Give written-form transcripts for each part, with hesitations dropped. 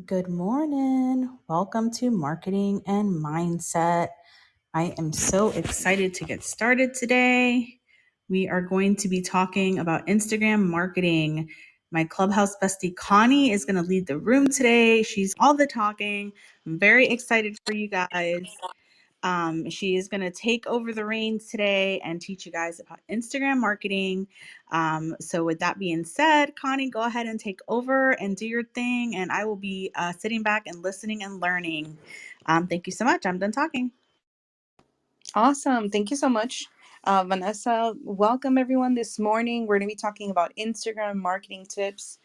Good morning. Welcome to Marketing and Mindset. I am so excited to get started today. We are going to be talking about Instagram marketing. My Clubhouse bestie Connie is going to lead the room today. She's all the talking. I'm very excited for you guys. She is going to take over the reins today and teach you guys about Instagram marketing. So, with that being said, Connie, go ahead and take over and do your thing, and I will be sitting back and listening and learning. Thank you so much. I'm done talking. Awesome. Thank you so much, Vanessa. Welcome, everyone. This morning, we're going to be talking about Instagram marketing tips.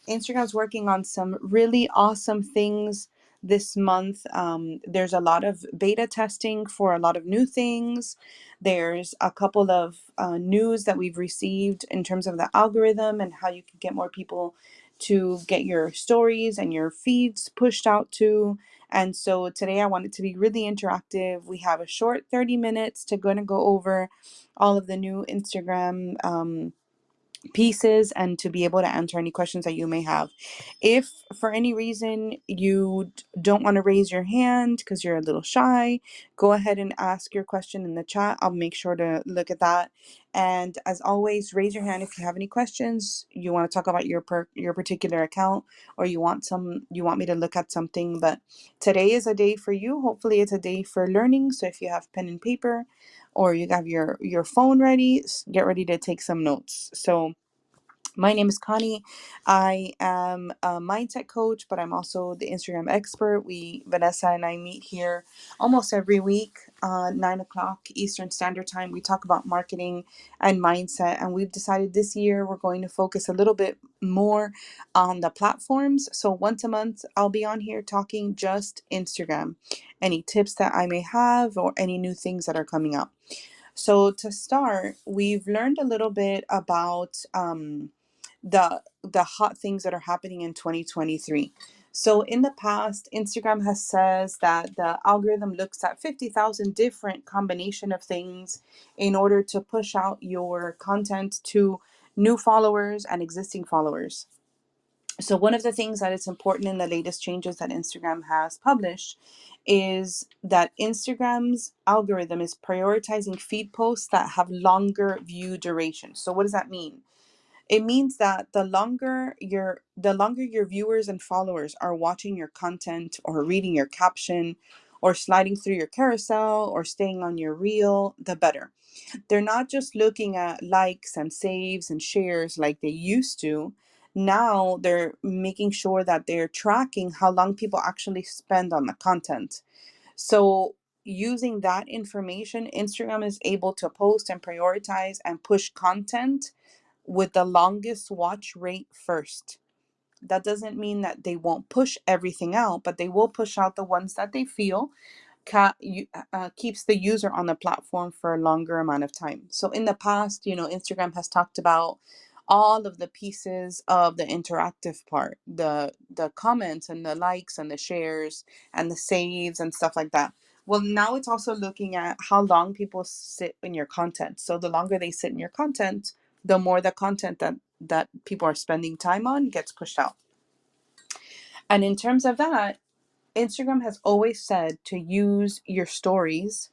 Instagram's working on some really awesome things this month. There's a lot of beta testing for a lot of new things. There's a couple of news that we've received in terms of the algorithm and how you can get more people to get your stories and your feeds pushed out to. And so today I want it to be really interactive. We have a short 30 minutes to go over all of the new Instagram pieces and to be able to answer any questions that you may have. If for any reason you don't want to raise your hand because you're a little shy, go ahead and ask your question in the chat. I'll make sure to look at that. And as always, raise your hand if you have any questions, you want to talk about your particular account, or you want me to look at something. But today is a day for you. Hopefully it's a day for learning. So if you have pen and paper or you have your phone ready, get ready to take some notes. So my name is Connie. I am a mindset coach, but I'm also the Instagram expert. Vanessa and I meet here almost every week, 9 o'clock Eastern Standard Time. We talk about marketing and mindset, and we've decided this year we're going to focus a little bit more on the platforms. So once a month, I'll be on here talking just Instagram, any tips that I may have, or any new things that are coming up. So to start, we've learned a little bit about the hot things that are happening in 2023. So in the past, Instagram has says that the algorithm looks at 50,000 different combination of things in order to push out your content to new followers and existing followers. So one of the things that is important in the latest changes that Instagram has published is that Instagram's algorithm is prioritizing feed posts that have longer view duration. So what does that mean? It means that the longer your viewers and followers are watching your content or reading your caption or sliding through your carousel or staying on your reel, the better. They're not just looking at likes and saves and shares like they used to. Now they're making sure that they're tracking how long people actually spend on the content. So using that information, Instagram is able to post and prioritize and push content with the longest watch rate first. That doesn't mean that they won't push everything out, but they will push out the ones that they feel keeps the user on the platform for a longer amount of time. So in the past, Instagram has talked about all of the pieces of the interactive part, the comments and the likes and the shares and the saves and stuff like that. Well, now it's also looking at how long people sit in your content. So the longer they sit in your content, the more the content that people are spending time on gets pushed out. And in terms of that, Instagram has always said to use your stories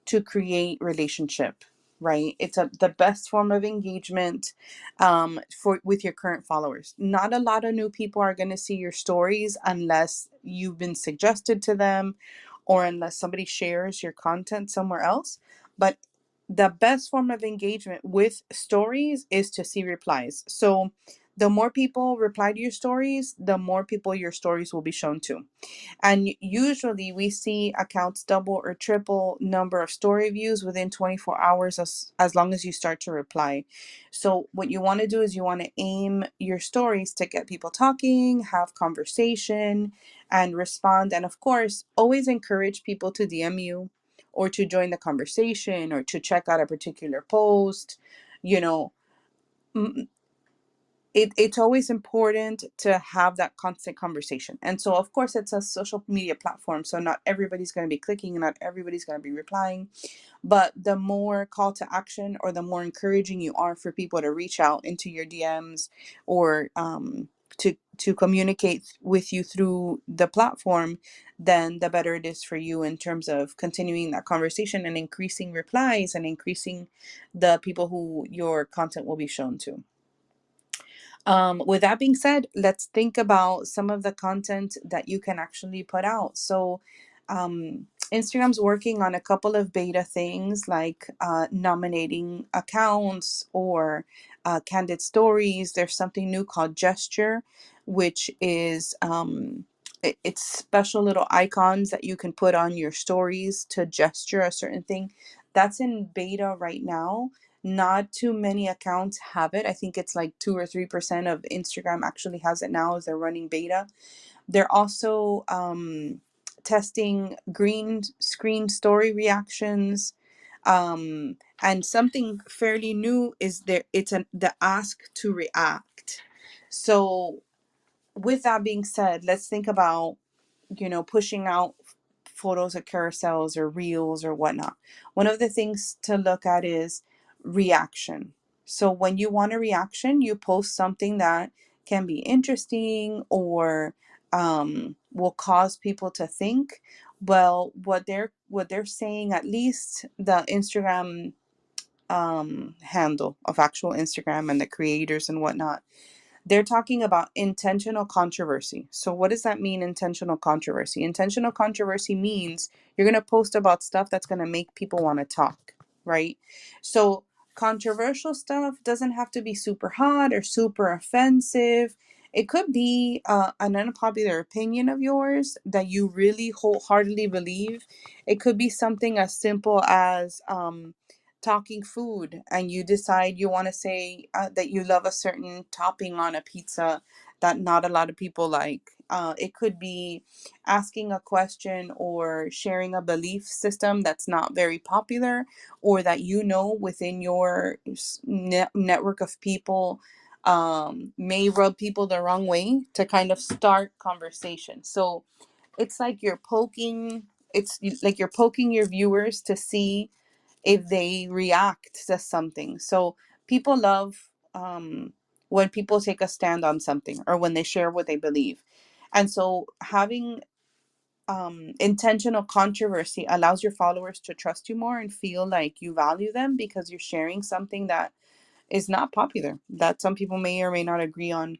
to create relationship, right? It's the best form of engagement for with your current followers. Not a lot of new people are going to see your stories unless you've been suggested to them or unless somebody shares your content somewhere else. But the best form of engagement with stories is to see replies. So the more people reply to your stories, the more people your stories will be shown to. And usually we see accounts double or triple number of story views within 24 hours as long as you start to reply. So what you want to do is you want to aim your stories to get people talking, have conversation, and respond. And of course, always encourage people to DM you or to join the conversation or to check out a particular post. You know, it's always important to have that constant conversation. And so, of course, it's a social media platform. So not everybody's going to be clicking and not everybody's going to be replying. But the more call to action or the more encouraging you are for people to reach out into your DMs or to communicate with you through the platform, then the better it is for you in terms of continuing that conversation and increasing replies and increasing the people who your content will be shown to. With that being said, let's think about some of the content that you can actually put out. So, Instagram's working on a couple of beta things like nominating accounts or candid stories. There's something new called Gesture, which is it's special little icons that you can put on your stories to gesture a certain thing. That's in beta right now. Not too many accounts have it. I think it's like 2 or 3% of Instagram actually has it now as they're running beta. They're also testing green screen story reactions. And something fairly new is there. It's the ask to react. So with that being said, let's think about pushing out photos of carousels or reels or whatnot. One of the things to look at is reaction. So when you want a reaction, you post something that can be interesting or will cause people to think. Well, what they're saying, at least the Instagram handle of actual Instagram and the creators and whatnot, they're talking about intentional controversy. So, what does that mean, intentional controversy? Intentional controversy means you're going to post about stuff that's going to make people want to talk, right? So, controversial stuff doesn't have to be super hot or super offensive. It could be an unpopular opinion of yours that you really wholeheartedly believe. It could be something as simple as talking food and you decide you want to say that you love a certain topping on a pizza that not a lot of people like. It could be asking a question or sharing a belief system that's not very popular or that within your network of people may rub people the wrong way to kind of start conversation. So it's like you're poking your viewers to see if they react to something. So people love when people take a stand on something or when they share what they believe. And so having intentional controversy allows your followers to trust you more and feel like you value them because you're sharing something that is not popular, that some people may or may not agree on.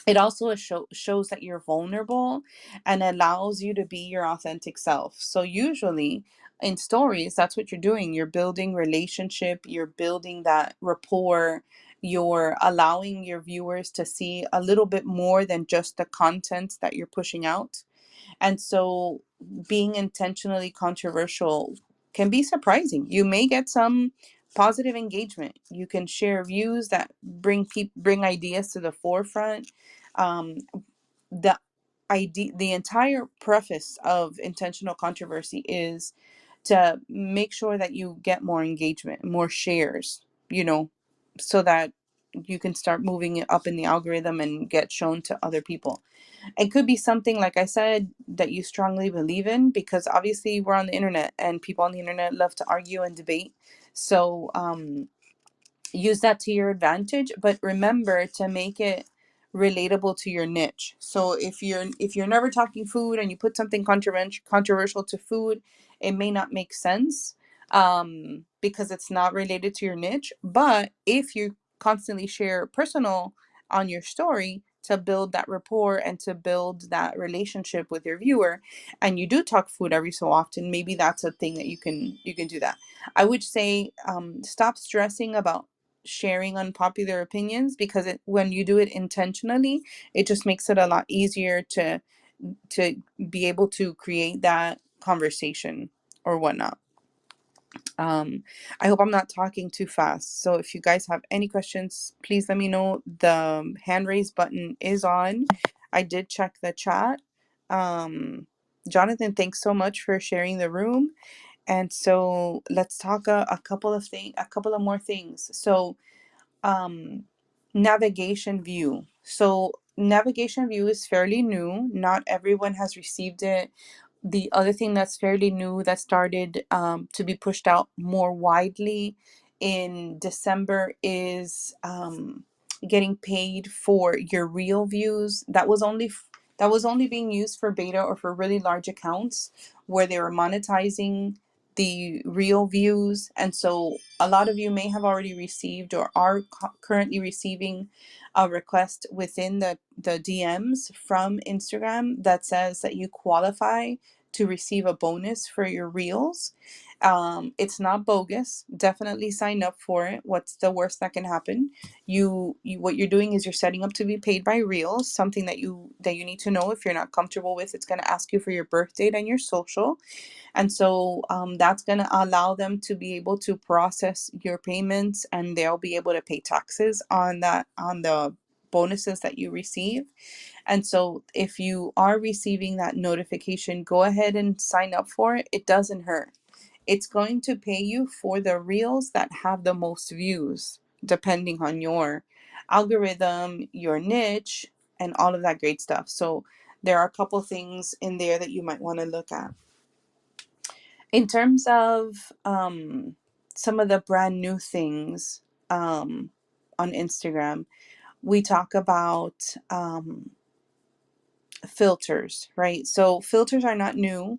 It also shows that you're vulnerable and allows you to be your authentic self. So usually in stories, that's what you're doing. You're building relationship, you're building that rapport, you're allowing your viewers to see a little bit more than just the content that you're pushing out. And so being intentionally controversial can be surprising. You may get some positive engagement. You can share views that bring ideas to the forefront. Um, the the entire preface of intentional controversy is to make sure that you get more engagement, more shares, so that you can start moving it up in the algorithm and get shown to other people. It could be something, like I said, that you strongly believe in, because obviously we're on the internet and people on the internet love to argue and debate. So use that to your advantage, but remember to make it relatable to your niche. So if you're never talking food and you put something controversial to food, it may not make sense because it's not related to your niche. But if you constantly share personal on your story to build that rapport and to build that relationship with your viewer, and you do talk food every so often, maybe that's a thing that you can do that. I would say stop stressing about sharing unpopular opinions, because when you do it intentionally, it just makes it a lot easier to be able to create that conversation or whatnot. I hope I'm not talking too fast. So if you guys have any questions, please let me know. The hand raise button is on. I did check the chat. Jonathan, thanks so much for sharing the room. And so let's talk a couple of more things. So um, navigation view. So navigation view is fairly new. Not everyone has received it. The other thing that's fairly new that started to be pushed out more widely in December is getting paid for your real views. That was only being used for beta or for really large accounts where they were monetizing the real views. And so a lot of you may have already received or are currently receiving a request within the DMs from Instagram that says that you qualify to receive a bonus for your reels. It's not bogus. Definitely sign up for it. What's the worst that can happen? You what you're doing is you're setting up to be paid by reels, something that you need to know. If you're not comfortable with, it's going to ask you for your birth date and your social. And so that's going to allow them to be able to process your payments, and they'll be able to pay taxes on that, on the bonuses that you receive. And so if you are receiving that notification, go ahead and sign up for it. It doesn't hurt. It's going to pay you for the reels that have the most views, depending on your algorithm, your niche, and all of that great stuff. So there are a couple things in there that you might want to look at. In terms of some of the brand new things on Instagram, we talk about filters, right? So filters are not new,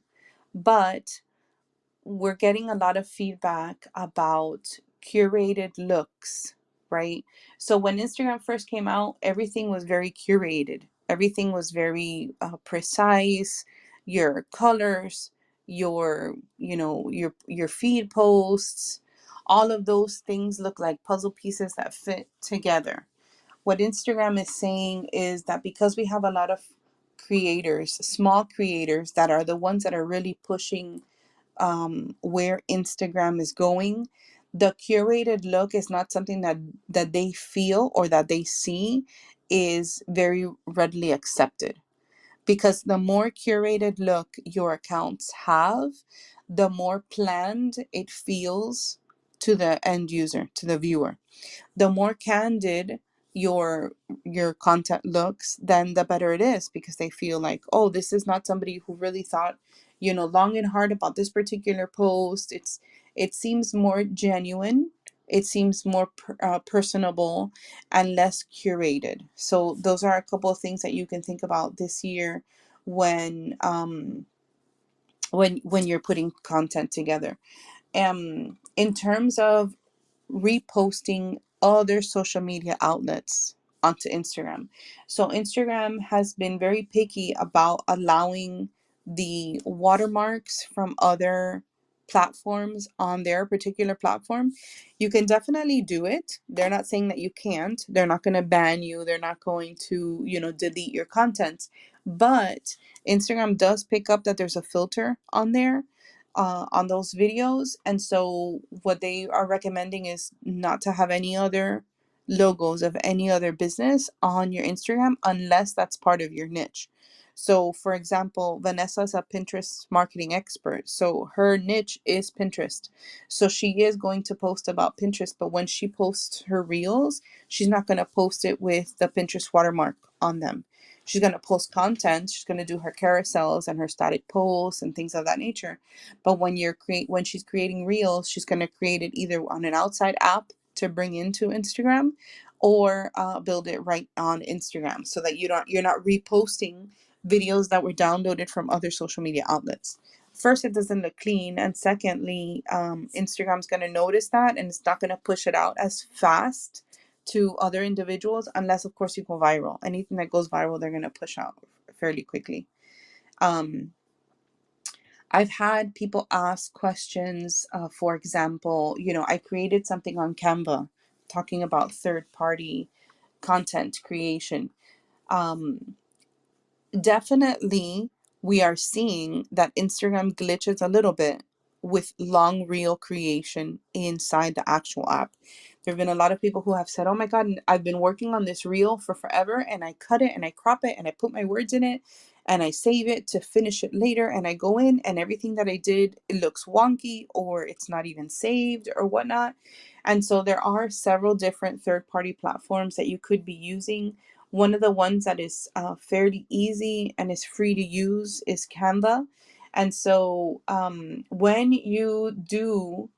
but we're getting a lot of feedback about curated looks, right? So when Instagram first came out, everything was very curated. Everything was very precise. Your colors, your feed posts, all of those things look like puzzle pieces that fit together. What Instagram is saying is that because we have a lot of creators, small creators that are the ones that are really pushing where Instagram is going, the curated look is not something that they feel or that they see is very readily accepted. Because the more curated look your accounts have, the more planned it feels to the end user, to the viewer. The more candid your content looks, then the better it is, because they feel like, oh, this is not somebody who really thought, long and hard about this particular post. It seems more genuine. It seems more personable and less curated. So those are a couple of things that you can think about this year when when you're putting content together. In terms of reposting other social media outlets onto Instagram. So Instagram has been very picky about allowing the watermarks from other platforms on their particular platform. You can definitely do it. They're not saying that you can't. They're not going to ban you. They're not going to, delete your content. But Instagram does pick up that there's a filter on there on those videos. And so what they are recommending is not to have any other logos of any other business on your Instagram unless that's part of your niche. So for example, Vanessa is a Pinterest marketing expert. So her niche is Pinterest. So she is going to post about Pinterest, but when she posts her reels, she's not going to post it with the Pinterest watermark on them. She's going to post content. She's going to do her carousels and her static posts and things of that nature. But when she's creating reels, she's going to create it either on an outside app to bring into Instagram, or build it right on Instagram, so that you're not reposting videos that were downloaded from other social media outlets. First, it doesn't look clean, and secondly, Instagram's going to notice that, and it's not going to push it out as fast to other individuals, unless of course you go viral. Anything that goes viral, they're going to push out fairly quickly. I've had people ask questions. For example, I created something on Canva talking about third-party content creation. Definitely, we are seeing that Instagram glitches a little bit with long reel creation inside the actual app. There have been a lot of people who have said, oh my God, I've been working on this reel for forever, and I cut it and I crop it and I put my words in it and I save it to finish it later. And I go in and everything that I did, it looks wonky, or it's not even saved or whatnot. And so there are several different third-party platforms that you could be using. One of the ones that is fairly easy and is free to use is Canva. And so when you do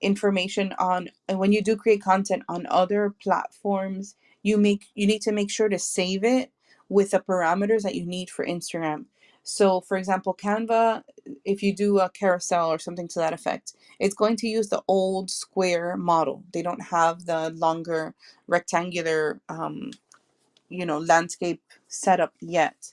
information on, and when you do create content on other platforms, you need to make sure to save it with the parameters that you need for Instagram. So for example, Canva, if you do a carousel or something to that effect, it's going to use the old square model. They don't have the longer rectangular landscape setup yet.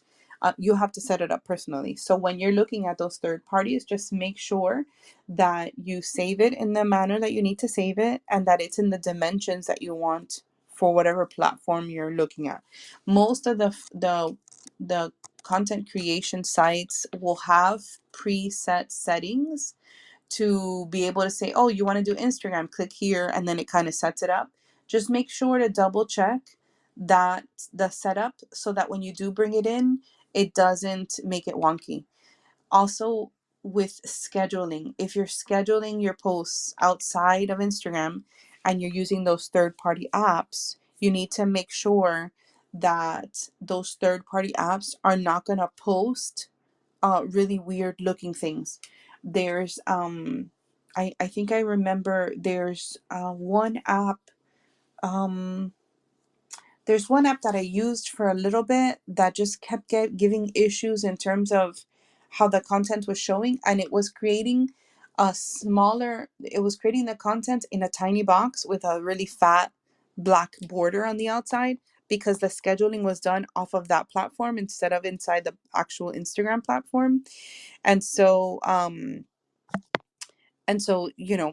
You have to set it up personally. So when you're looking at those third parties, just make sure that you save it in the manner that you need to save it, and that it's in the dimensions that you want for whatever platform you're looking at. Most of the content creation sites will have preset settings to be able to say, oh, you want to do Instagram, click here, and then it kind of sets it up. Just make sure to double check that the setup, so that when you do bring it in, it doesn't make it wonky. Also, with scheduling, if you're scheduling your posts outside of Instagram and you're using those third party apps, you need to make sure that those third party apps are not going to post really weird looking things. There's I think I remember um there's one app that I used for a little bit that just kept giving issues in terms of how the content was showing, and it was creating the content in a tiny box with a really fat black border on the outside, because the scheduling was done off of that platform instead of inside the actual Instagram platform. And so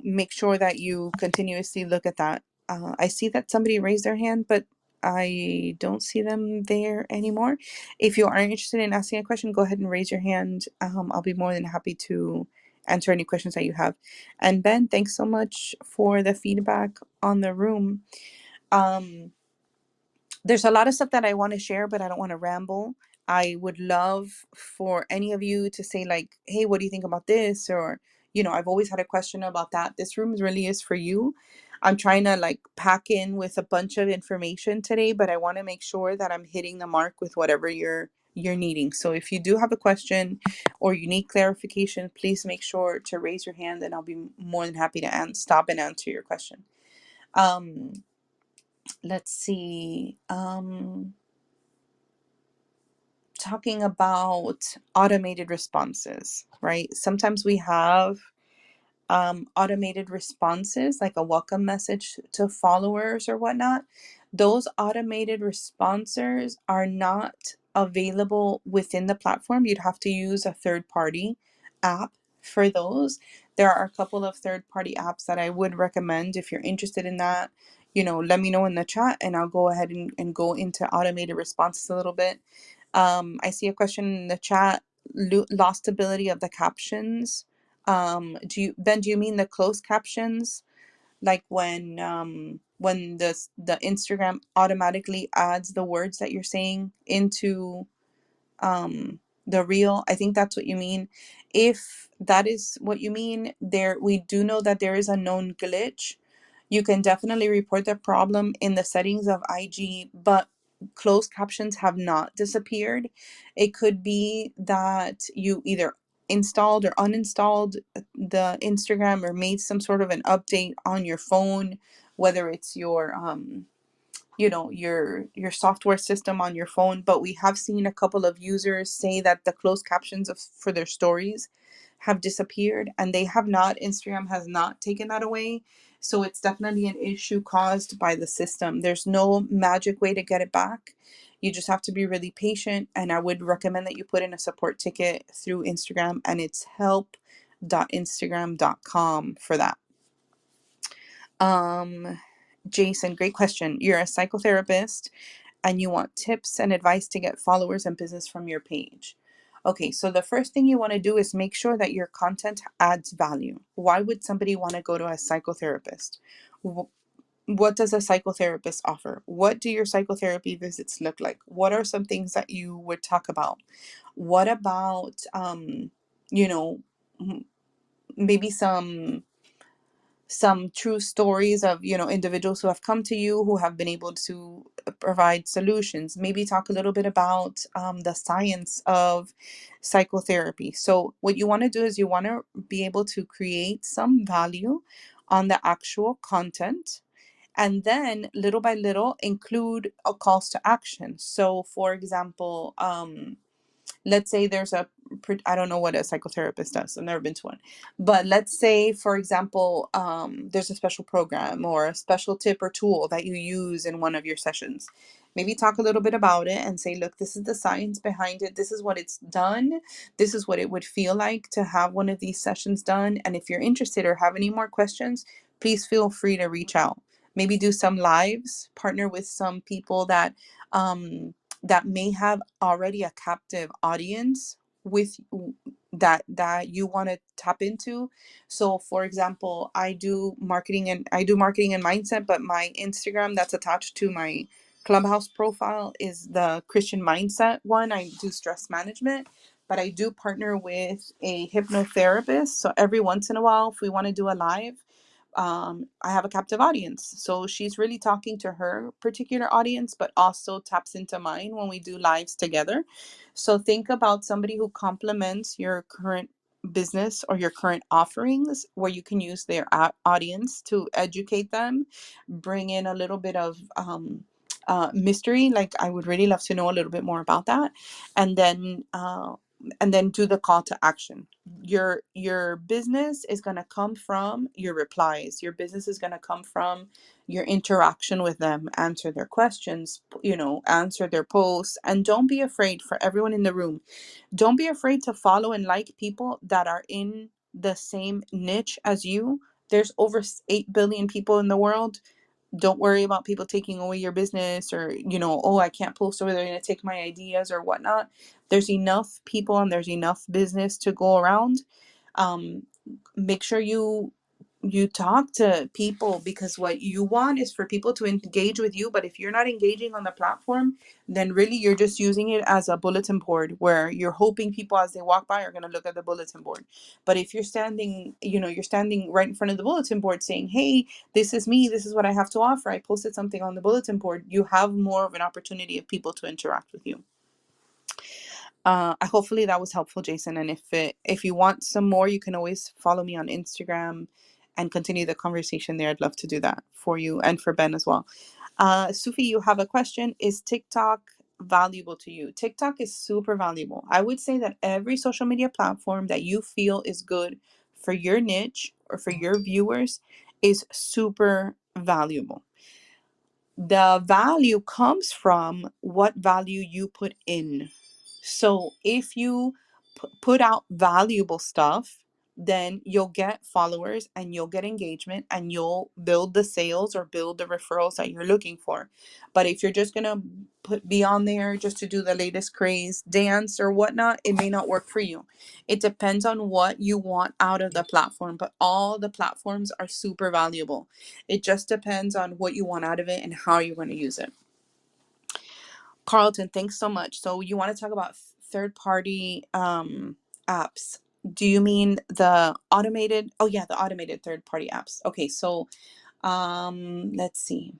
make sure that you continuously look at that. I see that somebody raised their hand, but I don't see them there anymore. If you are interested in asking a question, go ahead and raise your hand. I'll be more than happy to answer any questions that you have. And Ben, thanks so much for the feedback on the room. Um, there's a lot of stuff that I want to share, but I don't want to ramble. I would love for any of you to say, like, hey, what do you think about this? Or, I've always had a question about that. This room really is for you. I'm trying to like pack in with a bunch of information today, but I want to make sure that I'm hitting the mark with whatever you're needing. So if you do have a question or you need clarification, please make sure to raise your hand and I'll be more than happy to stop and answer your question. Um, let's see. Talking about automated responses, right? Sometimes we have automated responses, like a welcome message to followers or whatnot. Those automated responses are not available within the platform. You'd have to use a third party app for those. There are a couple of third party apps that I would recommend. If you're interested in that, let me know in the chat and I'll go ahead and go into automated responses a little bit. I see a question in the chat. Lost ability of the captions. Do you mean the closed captions, like when the Instagram automatically adds the words that you're saying into the reel? I think that's what you mean. If that is what you mean, we do know that there is a known glitch. You can definitely report the problem in the settings of IG, but closed captions have not disappeared. It could be that you either installed or uninstalled the Instagram or made some sort of an update on your phone, whether it's your software system on your phone. But we have seen a couple of users say that the closed captions for their stories have disappeared, and they have not. Instagram has not taken that away. So it's definitely an issue caused by the system. There's no magic way to get it back. You just have to be really patient, and I would recommend that you put in a support ticket through Instagram, and it's help.instagram.com for that. Jason, great question. You're a psychotherapist and you want tips and advice to get followers and business from your page. Okay, so the first thing you want to do is make sure that your content adds value. Why would somebody want to go to a psychotherapist? What does a psychotherapist offer? What do your psychotherapy visits look like? What are some things that you would talk about? What about, you know, maybe some some true stories of, individuals who have come to you who have been able to provide solutions. Maybe talk a little bit about the science of psychotherapy. So what you want to do is you want to be able to create some value on the actual content, and then little by little include a calls to action. So for example, let's say there's I don't know what a psychotherapist does, I've never been to one, but let's say for example, there's a special program or a special tip or tool that you use in one of your sessions. Maybe talk a little bit about it and say, look, this is the science behind it, this is what it's done, this is what it would feel like to have one of these sessions done, and if you're interested or have any more questions, please feel free to reach out. Maybe do some lives, partner with some people that may have already a captive audience with that you want to tap into. So for example, I do marketing and mindset, but my Instagram that's attached to my Clubhouse profile is the Christian mindset one. I do stress management, but I do partner with a hypnotherapist. So every once in a while, if we want to do a live, I have a captive audience. So she's really talking to her particular audience, but also taps into mine when we do lives together. So think about somebody who complements your current business or your current offerings, where you can use their audience to educate them, bring in a little bit of mystery. Like, I would really love to know a little bit more about that. And then do the call to action. Your business is going to come from your replies. Your business is going to come from your interaction with them. Answer their questions, answer their posts, and don't be afraid. For everyone in the room, don't be afraid to follow and like people that are in the same niche as you. There's over 8 billion people in the world. Don't worry about people taking away your business, or oh, I can't post over, they're going to take my ideas or whatnot. There's enough people and there's enough business to go around. um, Make sure you talk to people, because what you want is for people to engage with you. But if you're not engaging on the platform, then really you're just using it as a bulletin board, where you're hoping people as they walk by are going to look at the bulletin board. But if you're standing, you're standing right in front of the bulletin board saying, hey, this is me, this is what I have to offer, I posted something on the bulletin board, you have more of an opportunity of people to interact with you. Hopefully that was helpful, Jason. And if you want some more, you can always follow me on Instagram and continue the conversation there. I'd love to do that for you and for Ben as well. Sufi, you have a question. Is TikTok valuable to you? TikTok is super valuable. I would say that every social media platform that you feel is good for your niche or for your viewers is super valuable. The value comes from what value you put in. So if you put out valuable stuff, then you'll get followers and you'll get engagement and you'll build the sales or build the referrals that you're looking for. But if you're just going to be on there just to do the latest craze dance or whatnot, it may not work for you. It depends on what you want out of the platform, but all the platforms are super valuable. It just depends on what you want out of it and how you're going to use it. Carlton, thanks so much. So you want to talk about third-party apps. Do you mean the automated? Oh yeah, the automated third-party apps. Okay, so let's see.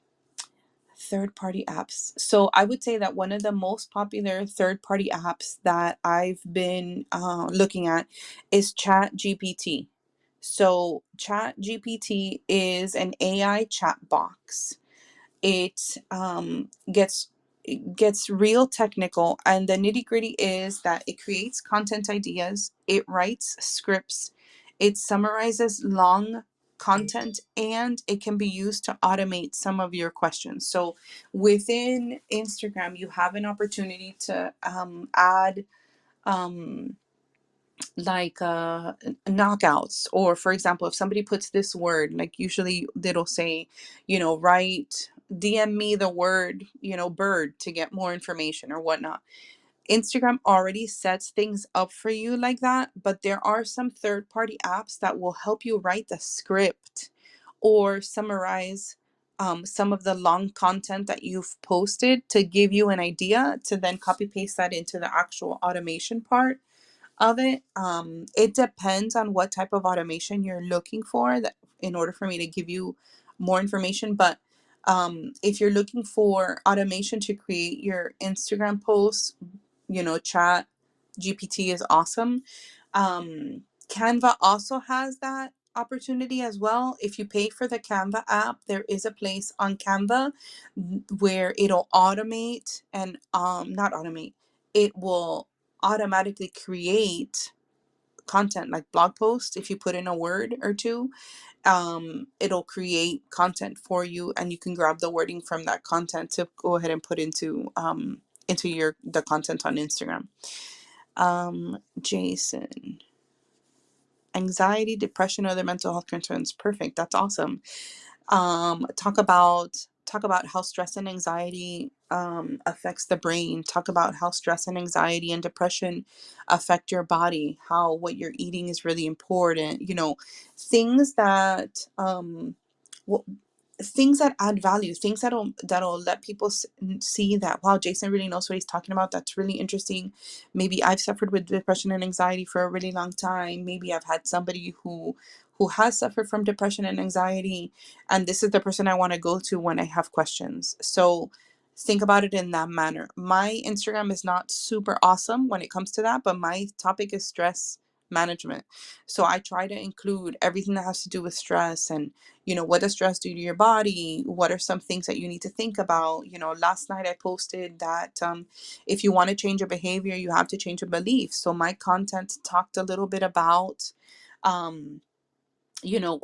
Third-party apps. So I would say that one of the most popular third-party apps that I've been looking at is ChatGPT. So ChatGPT is an AI chat box. It gets real technical, and the nitty gritty is that it creates content ideas, it writes scripts, it summarizes long content, and it can be used to automate some of your questions. So within Instagram, you have an opportunity to add like knockouts, or for example, if somebody puts this word, like usually it'll say, write, DM me the word, bird, to get more information or whatnot. Instagram already sets things up for you like that, but there are some third-party apps that will help you write the script or summarize some of the long content that you've posted, to give you an idea to then copy paste that into the actual automation part of it. It depends on what type of automation you're looking for. That in order for me to give you more information. But if you're looking for automation to create your Instagram posts, Chat GPT is awesome. Canva also has that opportunity as well. If you pay for the Canva app, there is a place on Canva where it'll automate and not automate, it will automatically create content like blog posts. If you put in a word or two, it'll create content for you, and you can grab the wording from that content to go ahead and put into the content on Instagram. Jason, anxiety, depression, other mental health concerns. Perfect. That's awesome. Talk about how stress and anxiety affects the brain. Talk about how stress and anxiety and depression affect your body, how what you're eating is really important, things that w- things that add value, things that'll let people see that, wow, Jason really knows what he's talking about. That's really interesting. Maybe I've suffered with depression and anxiety for a really long time. Maybe I've had somebody who has suffered from depression and anxiety, and this is the person I want to go to when I have questions. So think about it in that manner. My Instagram is not super awesome when it comes to that, but my topic is stress management. So I try to include everything that has to do with stress, and what does stress do to your body? What are some things that you need to think about? Last night I posted that if you want to change a behavior, you have to change a belief. So my content talked a little bit about um,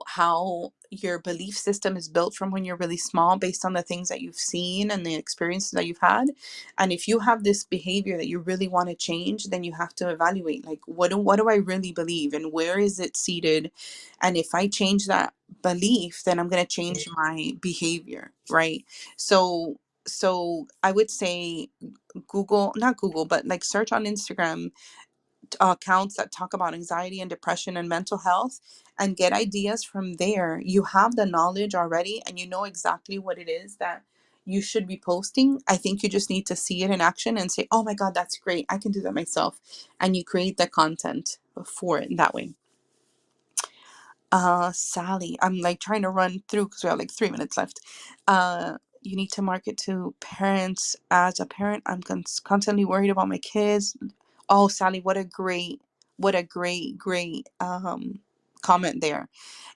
how your belief system is built from when you're really small, based on the things that you've seen and the experiences that you've had. And if you have this behavior that you really want to change, then you have to evaluate, like, what do I really believe, and where is it seated? And if I change that belief, then I'm going to change my behavior, right? So I would say not Google, but like search on Instagram accounts that talk about anxiety and depression and mental health, and get ideas from there. You have the knowledge already, and you know exactly what it is that you should be posting. I think you just need to see it in action and say, oh my God, that's great, I can do that myself. And you create the content for it in that way. Sally, I'm like trying to run through because we have like 3 minutes left. You need to market to parents. As a parent, I'm constantly worried about my kids. Oh, Sally, what a great comment there.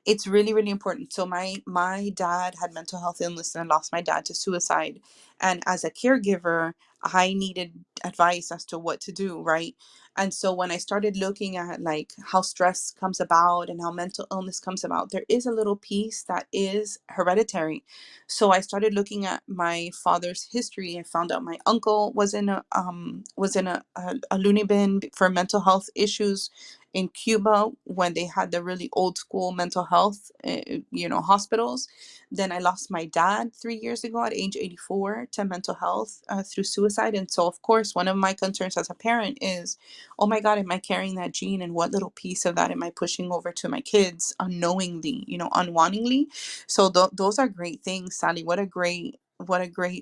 It's really, really important. So my dad had mental health illness, and I lost my dad to suicide. And as a caregiver, I needed advice as to what to do, right? And so when I started looking at like how stress comes about and how mental illness comes about, there is a little piece that is hereditary. So I started looking at my father's history and found out my uncle was in a loony bin for mental health issues in Cuba when they had the really old school mental health hospitals. Then I lost my dad 3 years ago at age 84 to mental health through suicide. And so of course one of my concerns as a parent is, oh my God, am I carrying that gene, and what little piece of that am I pushing over to my kids unknowingly, unwantedly? So those are great things, Sally. What a great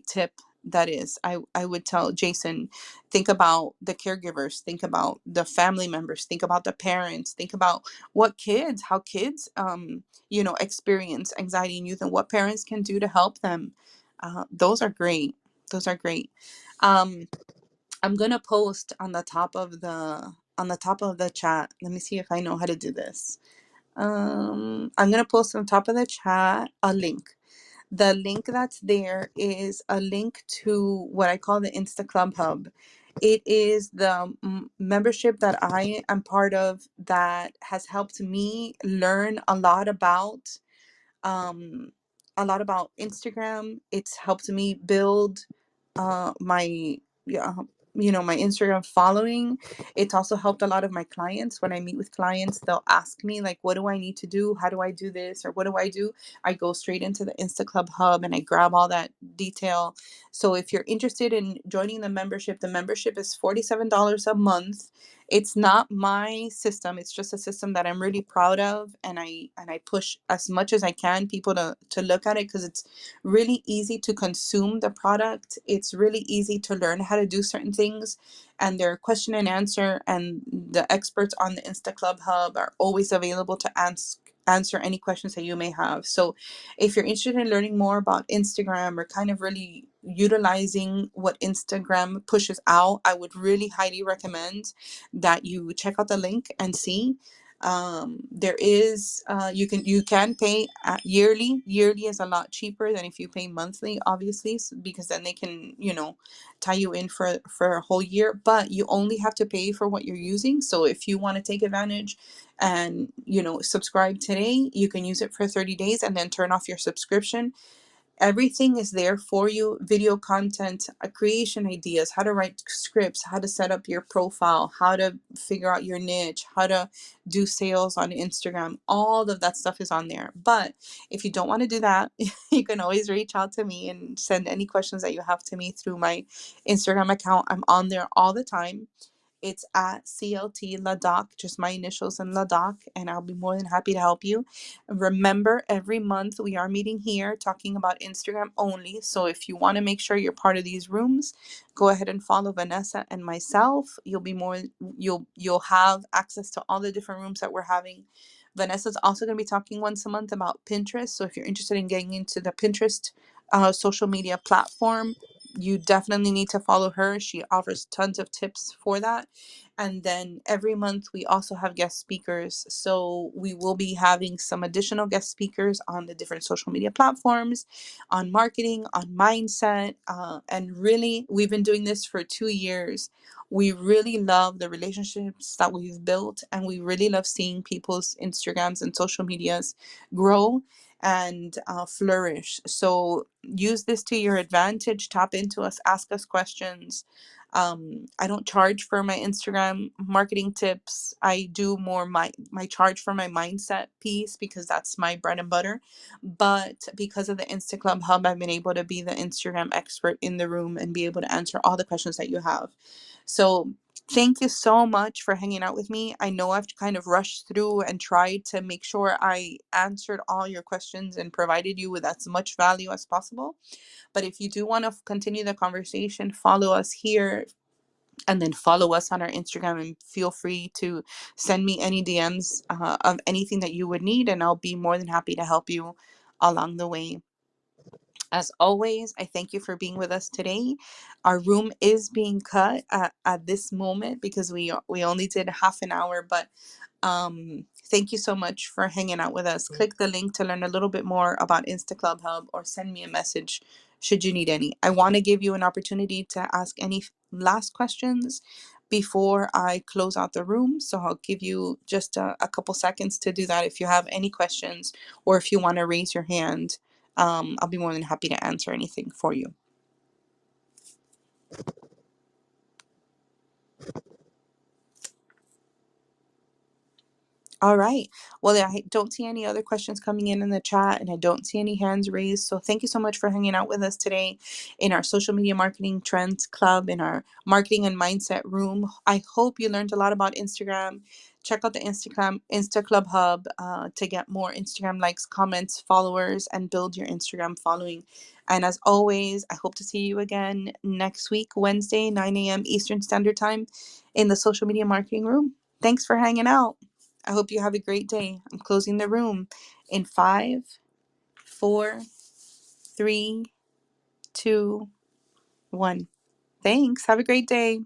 tip that is. I would tell Jason, think about the caregivers, think about the family members, think about the parents, think about how kids experience anxiety in youth, and what parents can do to help them. Those are great. Those are great. um I'm gonna post on the top of the chat. Let me see if I know how to do this. I'm gonna post on top of the chat a link. The link that's there is a link to what I call the Insta Club Hub. It is the membership that I am part of that has helped me learn um, a lot about Instagram. It's helped me build my yeah, my Instagram following. It's also helped a lot of my clients. When I meet with clients, they'll ask me like, what do I need to do? How do I do this? Or what do I do? I go straight into the Insta Club Hub and I grab all that detail. So if you're interested in joining the membership is $47 a month. It's not my system. It's just a system that I'm really proud of, and I push as much as I can people to look at it, because it's really easy to consume the product. It's really easy to learn how to do certain things, and their question and answer, and the experts on the Insta Club Hub are always available to answer any questions that you may have. So if you're interested in learning more about Instagram or kind of really utilizing what Instagram pushes out, I would really highly recommend that you check out the link and see. There is you can pay yearly is a lot cheaper than if you pay monthly, obviously, because then they can tie you in for a whole year, but you only have to pay for what you're using. So if you want to take advantage and subscribe today, you can use it for 30 days and then turn off your subscription. Everything is there for you: video content, creation ideas, how to write scripts, how to set up your profile, how to figure out your niche, how to do sales on Instagram. All of that stuff is on there. But if you don't want to do that, you can always reach out to me and send any questions that you have to me through my Instagram account. I'm on there all the time. It's at CLT Ladoc, just my initials and Ladoc, and I'll be more than happy to help you. Remember, every month we are meeting here talking about Instagram only. So if you want to make sure you're part of these rooms, go ahead and follow Vanessa and myself. You'll have access to all the different rooms that we're having. Vanessa's also going to be talking once a month about Pinterest. So if you're interested in getting into the Pinterest social media platform, you definitely need to follow her. She offers tons of tips for that. And then every month we also have guest speakers. So we will be having some additional guest speakers on the different social media platforms, on marketing, on mindset. And really, we've been doing this for 2 years. We really love the relationships that we've built, and we really love seeing people's Instagrams and social medias grow and flourish. So use this to your advantage. Tap into us, ask us questions. I don't charge for my Instagram marketing tips. I do more my charge for my mindset piece because that's my bread and butter. But because of the Insta Club Hub, I've been able to be the Instagram expert in the room and be able to answer all the questions that you have. So thank you so much for hanging out with me. I know I've kind of rushed through and tried to make sure I answered all your questions and provided you with as much value as possible. But if you do want to continue the conversation, follow us here and then follow us on our Instagram, and feel free to send me any DMs of anything that you would need, and I'll be more than happy to help you along the way. As always, I thank you for being with us today. Our room is being cut at this moment because we only did half an hour, but thank you so much for hanging out with us. Click the link to learn a little bit more about Insta Club Hub, or send me a message should you need any. I want to give you an opportunity to ask any last questions before I close out the room. So I'll give you just a couple seconds to do that if you have any questions, or if you want to raise your hand. I'll be more than happy to answer anything for you. All right. Well, I don't see any other questions coming in the chat, and I don't see any hands raised. So thank you so much for hanging out with us today in our social media marketing trends club, in our marketing and mindset room. I hope you learned a lot about Instagram. Check out the Insta Club Hub to get more Instagram likes, comments, followers, and build your Instagram following. And as always, I hope to see you again next week, Wednesday, 9 a.m. Eastern Standard Time, in the social media marketing room. Thanks for hanging out. I hope you have a great day. I'm closing the room in 5, 4, 3, 2, 1. Thanks. Have a great day.